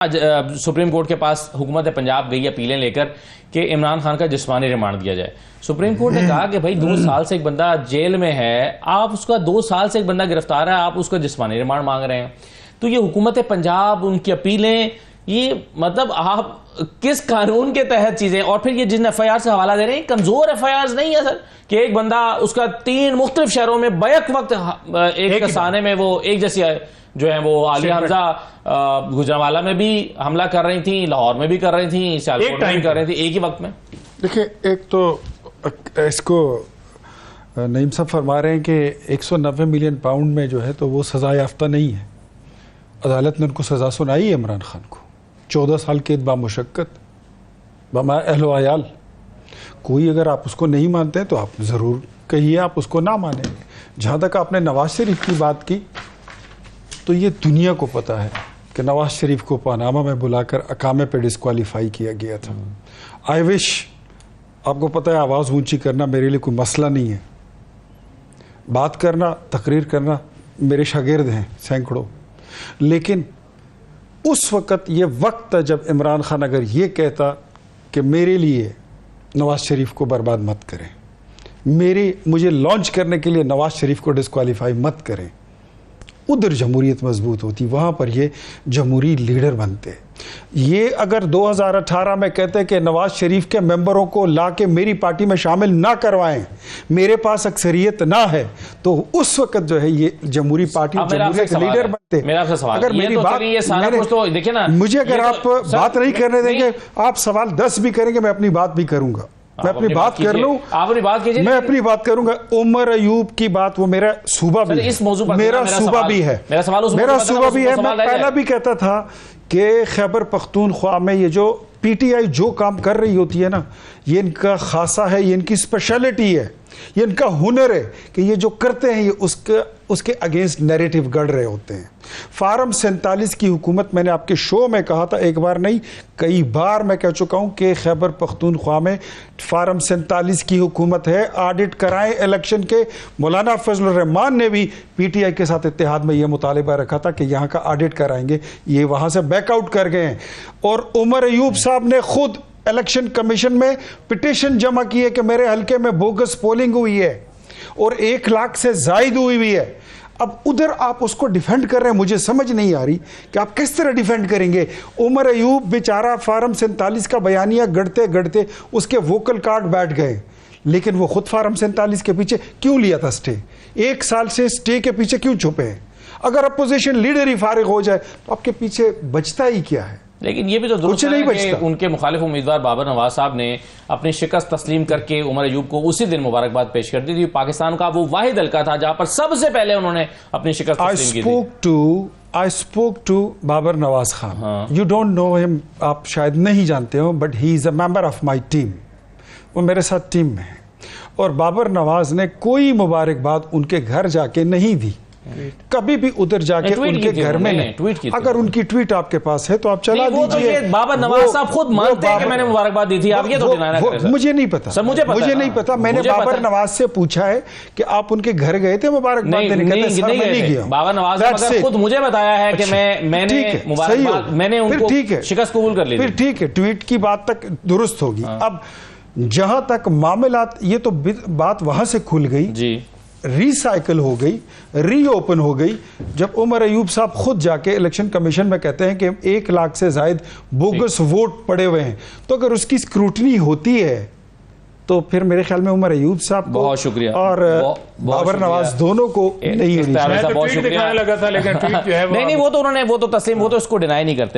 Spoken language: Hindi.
आज सुप्रीम कोर्ट के पास हुकूमत पंजाब गई अपीलें लेकर कि इमरान खान का जिस्मानी रिमांड दिया जाए। सुप्रीम कोर्ट ने कहा कि भाई 2 साल से एक बंदा जेल में है, आप उसका 2 साल से एक बंदा गिरफ्तार है, आप उसका जिस्मानी रिमांड मांग रहे हैं। तो ये हुकूमत पंजाब, उनकी अपीलें, ये मतलब आप किस कानून के तहत चीजें, और फिर ये जिन एफआईआर से हवाला दे रहे हैं कमजोर एफआईआर नहीं है सर, कि एक बंदा उसका 3 मुख्तलिफ शहरों में बैक वक्त एक साने में वो एक जैसी जो है वो आलिया हमजा गुजरांवाला में भी हमला कर रही थी, लाहौर में भी कर रही थी, सियालकोट में भी कर रही थी एक ही वक्त में। देखिए, एक तो इसको नईम साहब फरमा रहे हैं कि 190 मिलियन पाउंड में जो है तो वो सजा याफ्ता नहीं है। अदालत ने उनको सजा सुनाई है इमरान खान को 14 साल कैद बामुशक्कत बमा अहलो आयाल। कोई अगर आप उसको नहीं मानते हैं तो आप ज़रूर कहिए आप उसको ना मानेंगे। जहाँ तक आपने नवाज शरीफ की बात की, तो ये दुनिया को पता है कि नवाज शरीफ को पनामा में बुलाकर अकामे पे डिस्क्वालीफाई किया गया था। आई विश, आपको पता है आवाज़ ऊंची करना मेरे लिए कोई मसला नहीं है, बात करना, तकरीर करना मेरे शागिर्द हैं सैकड़ों, लेकिन उस वक़्त ये वक्त था जब इमरान खान अगर ये कहता कि मेरे लिए नवाज शरीफ को बर्बाद मत करें, मुझे लॉन्च करने के लिए नवाज शरीफ को डिस्क्वालीफाई मत करें, उधर जमहूरियत मजबूत होती, वहाँ पर ये जमहूरी लीडर बनते। ये अगर 2018 में कहते कि नवाज शरीफ के मेंबरों को ला के मेरी पार्टी में शामिल ना करवाएं, मेरे पास अक्सरियत ना है, तो उस वक्त जो है ये जमहूरी पार्टी जमहूरियत लीडर बनते। अगर मेरी बात तो देखिए ना, मुझे अगर आप बात नहीं करने देंगे, आप सवाल 10 भी करेंगे, मैं अपनी बात भी करूंगा, मैं अपनी बात कर लूं, आप अपनी बात कीजिए, मैं अपनी बात करूंगा। उमर अयूब की बात, वो मेरा सूबा भी है, इस मौजू पर मेरा सूबा भी है, मेरा सूबा भी है। मैं पहला भी कहता था कि खैबर पख्तूनख्वा में ये जो पीटीआई जो काम कर रही होती है ना, ये इनका खासा है, ये इनकी स्पेशलिटी है, ये इनका हुनर है कि ये जो करते हैं ये उसके अगेंस्ट नैरेटिव गढ़ रहे होते हैं। फार्म 47 की हुकूमत, मैंने आपके शो में कहा था, एक बार नहीं कई बार मैं कह चुका हूं कि खैबर पख्तूनख्वा में फार्म 47 की हुकूमत है, ऑडिट कराएं इलेक्शन के। मौलाना फजलुर रहमान ने भी पीटीआई के साथ इत्तेहाद में यह मुतालिबा रखा था कि यहाँ का ऑडिट कराएंगे, ये वहाँ से बैकआउट कर गए हैं। और उमर अयूब साहब ने खुद इलेक्शन कमीशन में पिटीशन जमा की है कि मेरे हल्के में बोगस पोलिंग हुई है और 1 लाख से जायद हुई है। अब उधर आप उसको डिफेंड कर रहे हैं, मुझे समझ नहीं आ रही कि आप किस तरह डिफेंड करेंगे। उमर अयूब बेचारा फार्म 47 का बयानिया गढ़ते गढ़ते उसके वोकल कार्ड बैठ गए, लेकिन वो खुद फार्म 47 के पीछे क्यों लिया था स्टे? 1 साल से स्टे के पीछे क्यों छुपे हैं? अगर अपोजिशन लीडर ही फारिग हो जाए तो आपके पीछे बचता ही क्या है? लेकिन ये भी तो दुरुस्त है कि उनके मुखालिफ उम्मीदवार बाबर नवाज साहब ने अपनी शिकस्त तस्लीम करके उमर अयूब को उसी दिन मुबारकबाद पेश कर दी थी। पाकिस्तान का वो वाहिद हल्का था जहां पर सबसे पहले उन्होंने अपनी शिकस्त तस्लीम की थी। I spoke to Babar Nawaz Khan. You don't know him, आप शायद नहीं जानते हो, but he is a member of my team. वो मेरे साथ टीम में है, और बाबर नवाज ने कोई मुबारकबाद उनके घर जाके नहीं दी, कभी भी उधर जाके उनके घर में नहीं। अगर उनकी ट्वीट आपके पास है तो आप चला दीजिए। बाबर नवाज साहब खुद मानते हैं कि मैंने मुबारकबाद दी थी, आप ये तो डिनाई ना करें। मुझे नहीं पता सर, मुझे नहीं पता। मैंने बाबर नवाज से पूछा है कि आप उनके घर गए थे मुबारकबाद देने? नहीं गया। बाबर नवाज ने खुद मुझे बताया है कि मैंने मुबारकबाद, मैंने उनको शिकस्त कबूल कर ली। फिर ठीक है, ट्वीट की बात तक दुरुस्त होगी। अब जहां तक मामलात, ये तो बात वहां से खुल गई जी, रिसाइकल हो गई, रीओपन हो गई, जब उमर अयूब साहब खुद जाके इलेक्शन कमीशन में कहते हैं कि 1 लाख से जायद बोगस वोट पड़े हुए हैं। तो अगर उसकी स्क्रूटनी होती है तो फिर मेरे ख्याल में उमर अयूब साहब को बहुत शुक्रिया और बाबर नवाज दोनों को नहीं, बहुत शुक्रिया लगा था, लेकिन ट्वीट जो है नहीं, वो तो उन्होंने, वो तो तस्लीम, वो तो इसको डिनाई नहीं करते।